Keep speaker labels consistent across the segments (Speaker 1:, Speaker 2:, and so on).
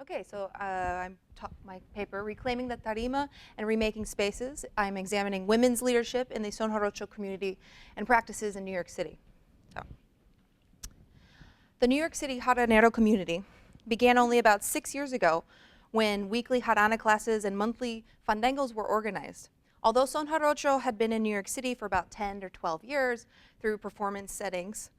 Speaker 1: Okay, so my paper, Reclaiming the Tarima and Remaking Spaces. I'm examining women's leadership in the Son Jarocho community and practices in New York City. So, the New York City Jaranero community began only about 6 years ago when weekly jarana classes and monthly fandangos were organized. Although Son Jarocho had been in New York City for about 10 or 12 years through performance settings,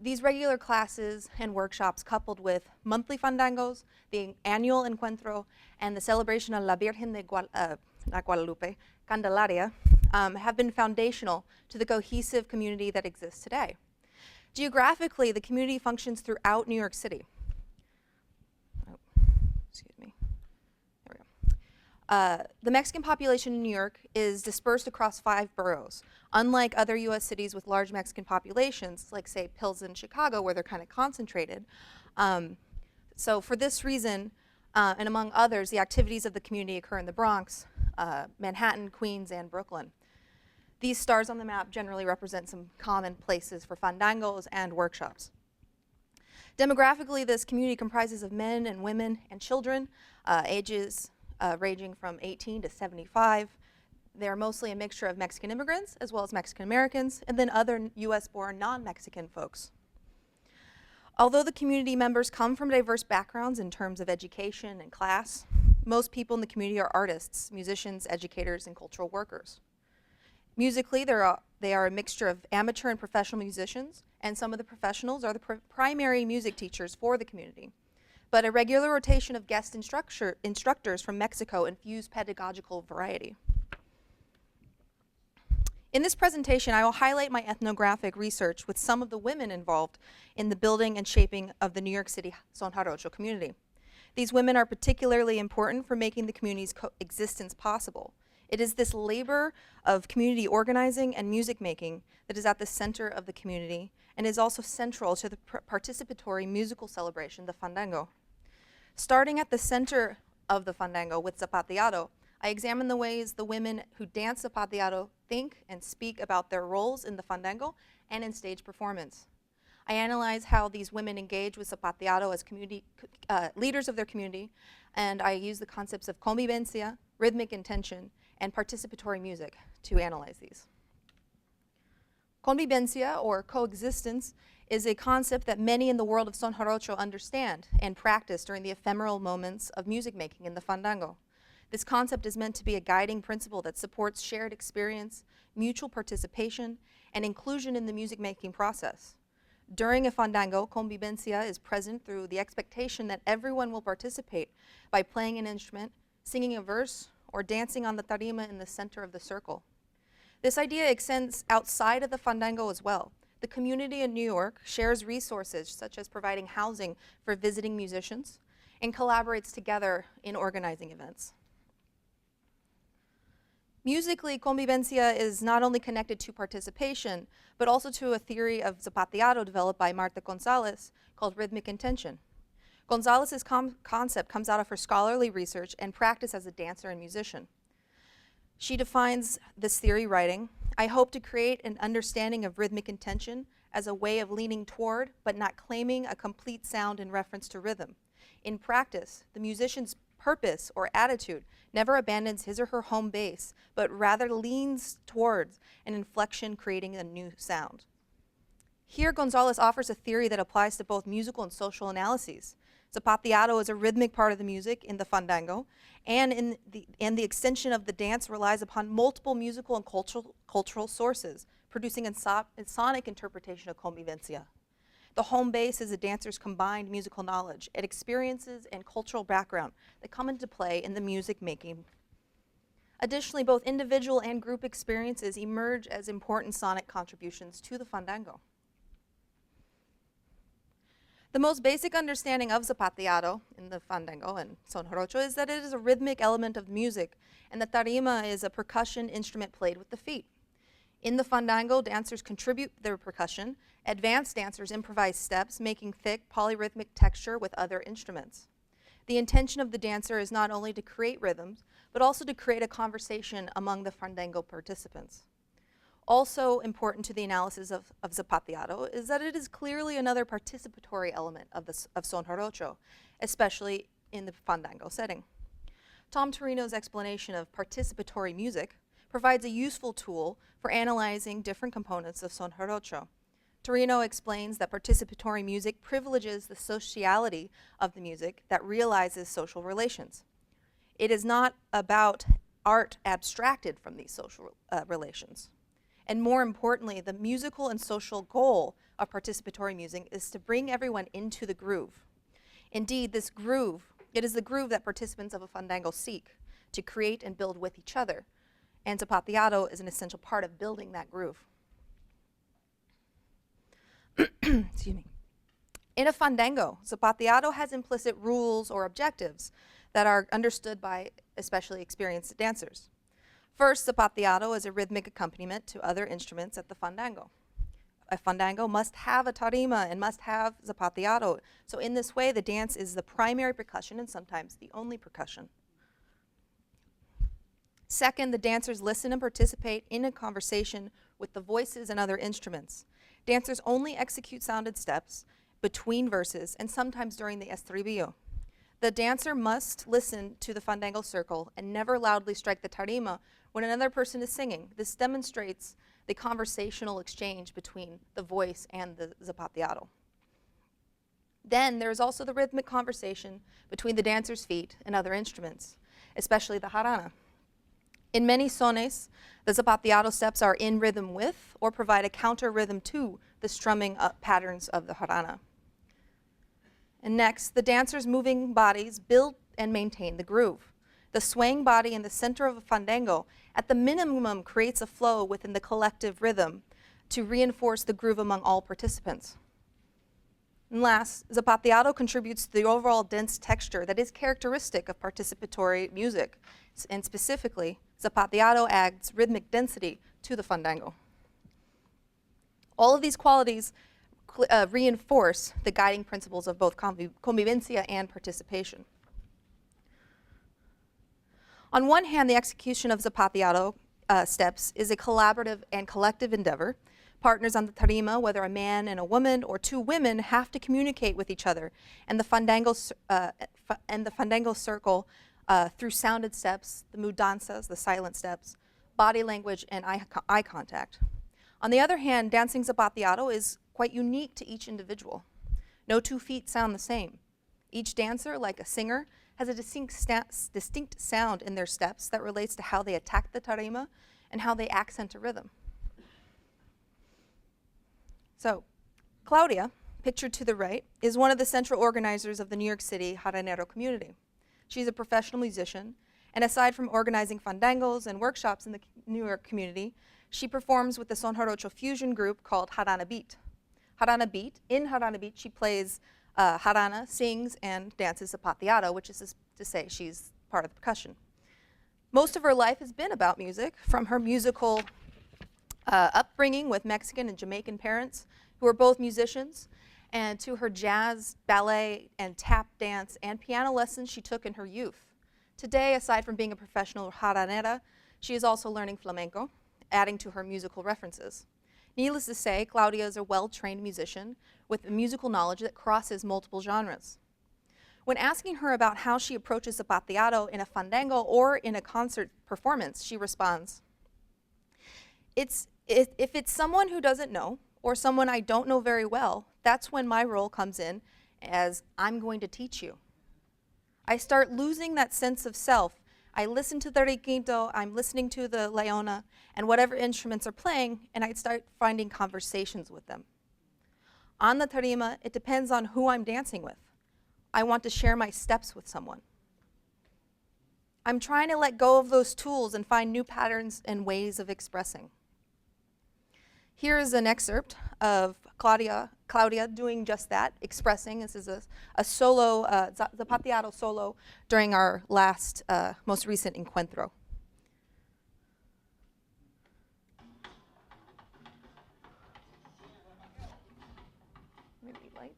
Speaker 1: these regular classes and workshops coupled with monthly fandangos, the annual encuentro, and the celebration of La Virgen de Guadalupe, Candelaria, have been foundational to the cohesive community that exists today. Geographically, the community functions throughout New York City. The Mexican population in New York is dispersed across 5 boroughs. Unlike other U.S. cities with large Mexican populations, like say Pilsen, Chicago, where they're kind of concentrated. So for this reason, and among others, the activities of the community occur in the Bronx, Manhattan, Queens, and Brooklyn. These stars on the map generally represent some common places for fandangos and workshops. Demographically, this community comprises of men and women and children, ages ranging from 18 to 75. They're mostly a mixture of Mexican immigrants as well as Mexican Americans, and then other US-born non-Mexican folks. Although the community members come from diverse backgrounds in terms of education and class, most people in the community are artists, musicians, educators, and cultural workers. Musically, they are a mixture of amateur and professional musicians, and some of the professionals are the primary music teachers for the community. But a regular rotation of guest instructors from Mexico infuse pedagogical variety. In this presentation, I will highlight my ethnographic research with some of the women involved in the building and shaping of the New York City Son Jarocho community. These women are particularly important for making the community's coexistence possible. It is this labor of community organizing and music making that is at the center of the community and is also central to the participatory musical celebration, the fandango. Starting at the center of the fandango with Zapateado, I examine the ways the women who dance Zapateado think and speak about their roles in the fandango and in stage performance. I analyze how these women engage with Zapateado as community leaders of their community, and I use the concepts of convivencia, rhythmic intention, and participatory music to analyze these. Convivencia, or coexistence, is a concept that many in the world of Son Jarocho understand and practice during the ephemeral moments of music making in the fandango. This concept is meant to be a guiding principle that supports shared experience, mutual participation, and inclusion in the music making process. During a fandango, convivencia is present through the expectation that everyone will participate by playing an instrument, singing a verse, or dancing on the tarima in the center of the circle. This idea extends outside of the fandango as well. The community in New York shares resources such as providing housing for visiting musicians and collaborates together in organizing events. Musically, convivencia is not only connected to participation, but also to a theory of zapateado developed by Marta Gonzalez called rhythmic intention. Gonzalez's concept comes out of her scholarly research and practice as a dancer and musician. She defines this theory writing, "I hope to create an understanding of rhythmic intention as a way of leaning toward but not claiming a complete sound in reference to rhythm. In practice, the musician's purpose or attitude never abandons his or her home base, but rather leans towards an inflection creating a new sound." Here, Gonzalez offers a theory that applies to both musical and social analyses. Zapateado is a rhythmic part of the music in the fandango, and the extension of the dance relies upon multiple musical and cultural sources, producing a sonic interpretation of convivencia. The home base is a dancer's combined musical knowledge, and experiences and cultural background that come into play in the music making. Additionally, both individual and group experiences emerge as important sonic contributions to the fandango. The most basic understanding of zapateado in the fandango and Son Jarocho is that it is a rhythmic element of music, and the tarima is a percussion instrument played with the feet. In the fandango, dancers contribute their percussion. Advanced dancers improvise steps, making thick polyrhythmic texture with other instruments. The intention of the dancer is not only to create rhythms, but also to create a conversation among the fandango participants. Also important to the analysis of Zapateado is that it is clearly another participatory element of Son Jarocho, especially in the fandango setting. Tom Torino's explanation of participatory music provides a useful tool for analyzing different components of son jarocho. Torino explains that participatory music privileges the sociality of the music that realizes social relations. It is not about art abstracted from these social relations. And more importantly, the musical and social goal of participatory music is to bring everyone into the groove. Indeed, this groove, it is the groove that participants of a fandango seek to create and build with each other. And zapateado is an essential part of building that groove. Excuse me. In a fandango, zapateado has implicit rules or objectives that are understood by especially experienced dancers. First, zapateado is a rhythmic accompaniment to other instruments at the fandango. A fandango must have a tarima and must have zapateado. So in this way, the dance is the primary percussion and sometimes the only percussion. Second, the dancers listen and participate in a conversation with the voices and other instruments. Dancers only execute sounded steps between verses and sometimes during the estribillo. The dancer must listen to the fandango circle and never loudly strike the tarima when another person is singing. This demonstrates the conversational exchange between the voice and the zapateado. Then there is also the rhythmic conversation between the dancer's feet and other instruments, especially the jarana. In many sones, the zapateado steps are in rhythm with or provide a counter rhythm to the strumming patterns of the jarana. And next, the dancers' moving bodies build and maintain the groove. The swaying body in the center of a fandango at the minimum creates a flow within the collective rhythm to reinforce the groove among all participants. And last, zapateado contributes to the overall dense texture that is characteristic of participatory music, and specifically, zapateado adds rhythmic density to the fandango. All of these qualities reinforce the guiding principles of both convivencia and participation. On one hand, the execution of zapateado steps is a collaborative and collective endeavor. Partners on the tarima, whether a man and a woman or two women, have to communicate with each other, and the fandango circle through sounded steps, the mudanzas, the silent steps, body language, and eye contact. On the other hand, dancing zapateado is quite unique to each individual. No two feet sound the same. Each dancer, like a singer, has a distinct sound in their steps that relates to how they attack the tarima and how they accent a rhythm. So, Claudia, pictured to the right, is one of the central organizers of the New York City jaranero community. She's a professional musician, and aside from organizing fandangos and workshops in the New York community, she performs with the son jarocho fusion group called Jarana Beat. In Jarana Beat, she plays jarana, sings, and dances zapateado, which is to say she's part of the percussion. Most of her life has been about music, from her musical upbringing with Mexican and Jamaican parents who are both musicians, and to her jazz, ballet, and tap dance and piano lessons she took in her youth. Today, aside from being a professional jaranera, she is also learning flamenco, adding to her musical references. Needless to say, Claudia is a well-trained musician with a musical knowledge that crosses multiple genres. When asking her about how she approaches zapateado in a fandango or in a concert performance, she responds, if it's someone who doesn't know, or someone I don't know very well, that's when my role comes in as I'm going to teach you. I start losing that sense of self. I listen to the requinto, I'm listening to the leona, and whatever instruments are playing, and I start finding conversations with them. On the tarima, it depends on who I'm dancing with. I want to share my steps with someone. I'm trying to let go of those tools and find new patterns and ways of expressing. Here is an excerpt of Claudia doing just that, expressing. This is a solo, zapateado solo during our last, most recent encuentro. Maybe lights.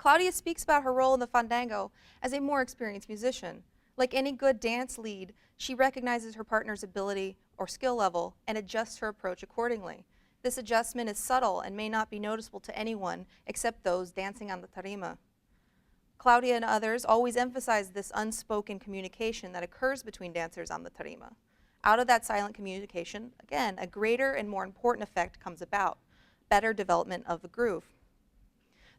Speaker 1: Claudia speaks about her role in the fandango as a more experienced musician. Like any good dance lead, she recognizes her partner's ability or skill level and adjusts her approach accordingly. This adjustment is subtle and may not be noticeable to anyone except those dancing on the tarima. Claudia and others always emphasize this unspoken communication that occurs between dancers on the tarima. Out of that silent communication, again, a greater and more important effect comes about, better development of the groove.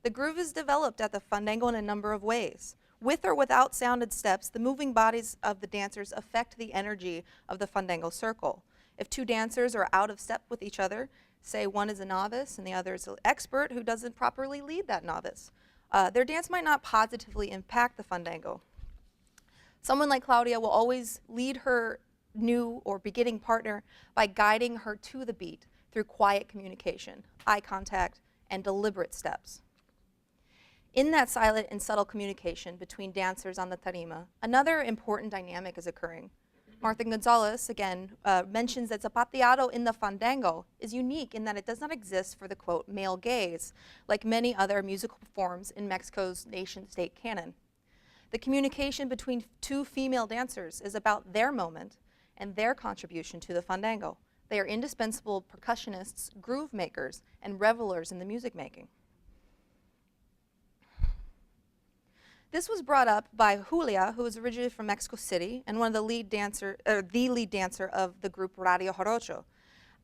Speaker 1: The groove is developed at the fandango in a number of ways. With or without sounded steps, the moving bodies of the dancers affect the energy of the fandango circle. If two dancers are out of step with each other, say one is a novice and the other is an expert who doesn't properly lead that novice, their dance might not positively impact the fandango. Someone like Claudia will always lead her new or beginning partner by guiding her to the beat through quiet communication, eye contact, and deliberate steps. In that silent and subtle communication between dancers on the tarima, another important dynamic is occurring. Martha Gonzalez, again, mentions that zapateado in the fandango is unique in that it does not exist for the, quote, male gaze, like many other musical forms in Mexico's nation-state canon. The communication between two female dancers is about their moment and their contribution to the fandango. They are indispensable percussionists, groove makers, and revelers in the music making. This was brought up by Julia, who is originally from Mexico City and one of the lead dancer of the group Radio Jarocho.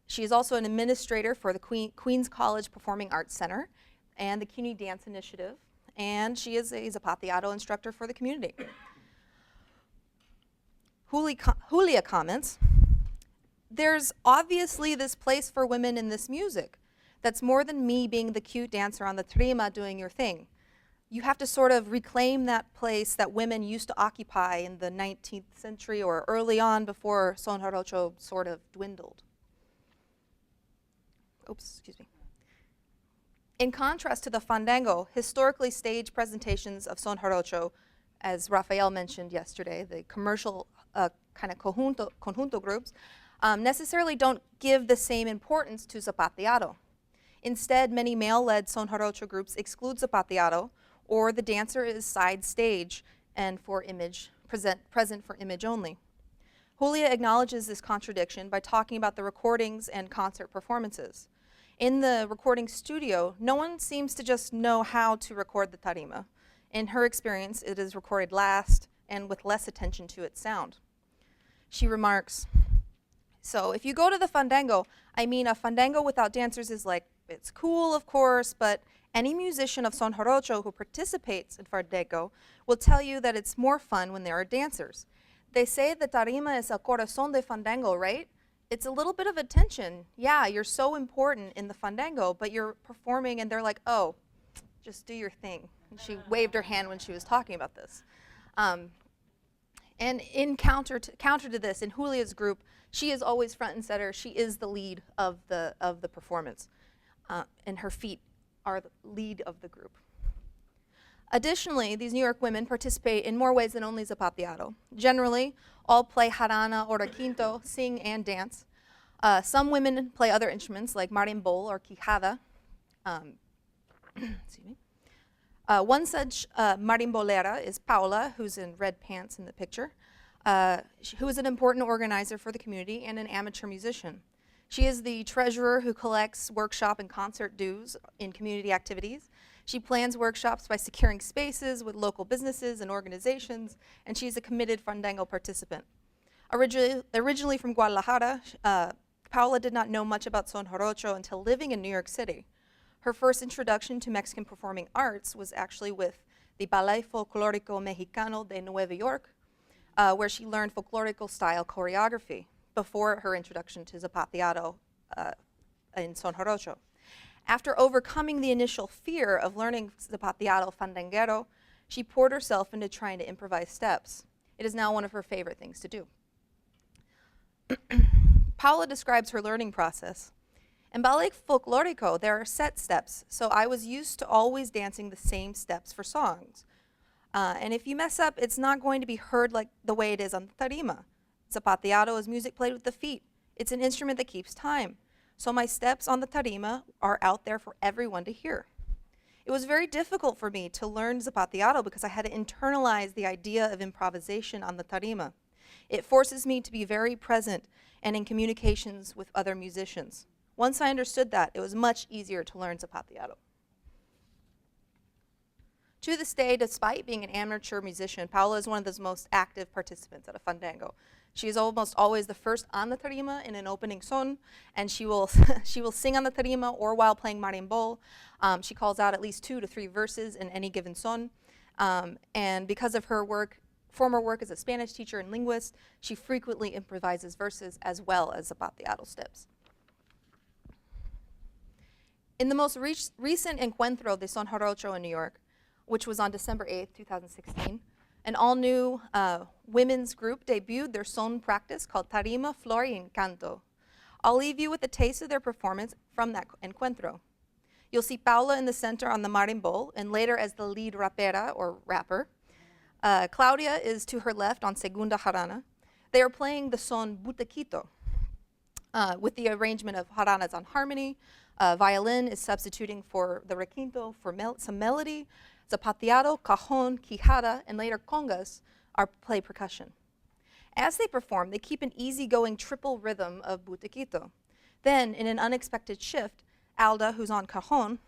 Speaker 1: She is also an administrator for the Queens College Performing Arts Center and the CUNY Dance Initiative, and she is a zapateado instructor for the community. Julia comments, "There's obviously this place for women in this music. That's more than me being the cute dancer on the tarima doing your thing. You have to sort of reclaim that place that women used to occupy in the 19th century or early on before son jarocho sort of dwindled." Oops, excuse me. In contrast to the fandango, historically staged presentations of son jarocho, as Rafael mentioned yesterday, the commercial kind of conjunto groups, necessarily don't give the same importance to zapateado. Instead, many male-led son jarocho groups exclude zapateado, or the dancer is side stage and for image, present for image only. Julia acknowledges this contradiction by talking about the recordings and concert performances. In the recording studio, no one seems to just know how to record the tarima. In her experience, it is recorded last and with less attention to its sound. She remarks, "So if you go to the fandango, I mean, a fandango without dancers is like, it's cool, of course, but any musician of son jarocho who participates in fandango will tell you that it's more fun when there are dancers. They say the tarima is el corazón de fandango, right? It's a little bit of a tension. Yeah, you're so important in the fandango, but you're performing and they're like, oh, just do your thing." And she waved her hand when she was talking about this. And in counter to this, in Julia's group, she is always front and center. She is the lead of the performance, and her feet are the lead of the group. Additionally, these New York women participate in more ways than only zapateado. Generally, all play jarana or requinto, sing and dance. Some women play other instruments like marimbol or quijada. Excuse me. One such marimbolera is Paula, who's in red pants in the picture, who is an important organizer for the community and an amateur musician. She is the treasurer who collects workshop and concert dues in community activities. She plans workshops by securing spaces with local businesses and organizations, and she's a committed fandango participant. Originally from Guadalajara, Paula did not know much about son jarocho until living in New York City. Her first introduction to Mexican performing arts was actually with the Ballet Folclórico Mexicano de Nueva York, where she learned folklorico style choreography before her introduction to zapateado in son jarocho. After overcoming the initial fear of learning zapateado fandanguero, she poured herself into trying to improvise steps. It is now one of her favorite things to do. Paula describes her learning process. In ballet folklorico, there are set steps, so I was used to always dancing the same steps for songs. And if you mess up, it's not going to be heard like the way it is on the tarima. Zapateado is music played with the feet. It's an instrument that keeps time. So my steps on the tarima are out there for everyone to hear. It It was very difficult for me to learn zapateado because I had to internalize the idea of improvisation on the tarima. It forces me to be very present and in communications with other musicians. Once I understood that, it was much easier to learn zapateado. To this day, despite being an amateur musician, Paula is one of the most active participants at a fandango. She is almost always the first on the tarima in an opening son, and she will sing on the tarima or while playing marimbol. She calls out at least 2 to 3 verses in any given son. And because of her former work as a Spanish teacher and linguist, she frequently improvises verses as well as zapateado steps. In the most recent encuentro de Son Jarocho in New York, which was on December 8th, 2016, an all-new women's group debuted their son practice called Tarima, Flor y Encanto. I'll leave you with a taste of their performance from that encuentro. You'll see Paula in the center on the marimbol, and later as the lead rapera, or rapper. Claudia is to her left on segunda jarana. They are playing the son Botequito, with the arrangement of jaranas on harmony. Violin is substituting for the requinto for some melody. Zapateado, cajon, quijada, and later congas play percussion. As they perform, they keep an easygoing triple rhythm of Botequito. Then, in an unexpected shift, Alda, who's on cajon,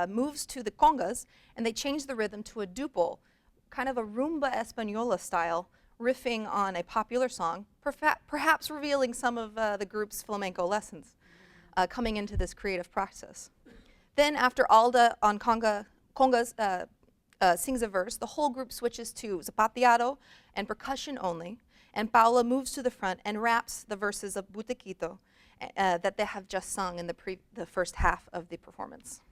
Speaker 1: moves to the congas, and they change the rhythm to a duple, kind of a rumba española style, riffing on a popular song, perhaps revealing some of the group's flamenco lessons coming into this creative process. Then, after Alda on congas sings a verse, the whole group switches to zapateado and percussion only, and Paula moves to the front and raps the verses of Botequito that they have just sung in the first half of the performance.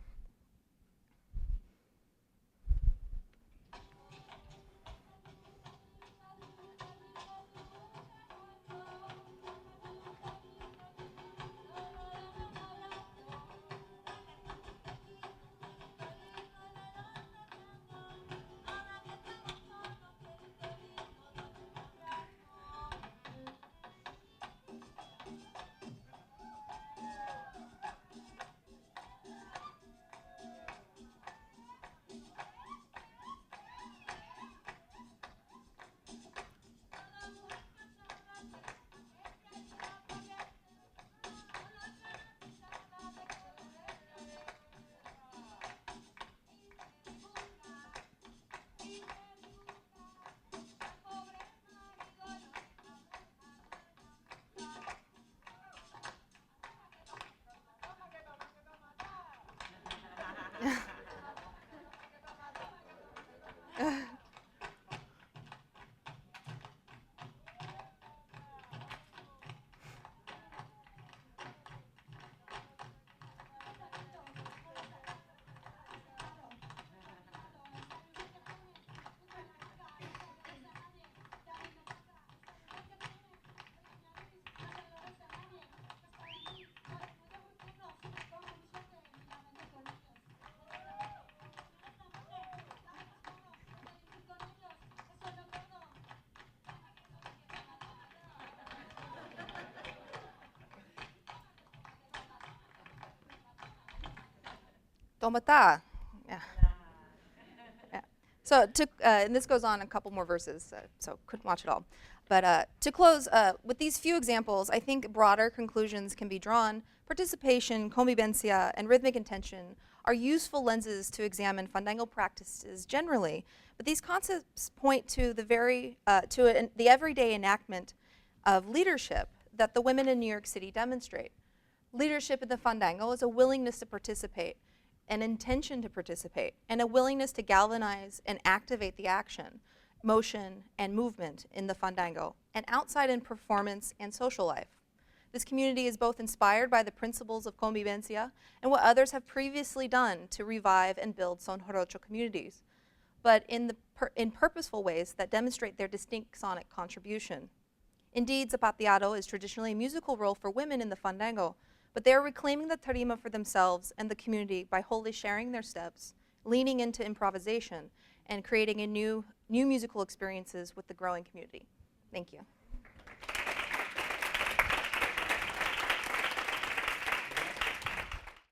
Speaker 1: Tomata. Yeah. Yeah. So and this goes on a couple more verses, so couldn't watch it all. But to close, with these few examples, I think broader conclusions can be drawn. Participation, convivencia, and rhythmic intention are useful lenses to examine fandango practices generally, but these concepts point to the everyday enactment of leadership that the women in New York City demonstrate. Leadership in the fandango is a willingness to participate, an intention to participate, and a willingness to galvanize and activate the action, motion, and movement in the fandango, and outside in performance and social life. This community is both inspired by the principles of convivencia and what others have previously done to revive and build Son Jarocho communities, but in purposeful ways that demonstrate their distinct sonic contribution. Indeed, zapateado is traditionally a musical role for women in the fandango, but they are reclaiming the tarima for themselves and the community by wholly sharing their steps, leaning into improvisation, and creating new musical experiences with the growing community. Thank you.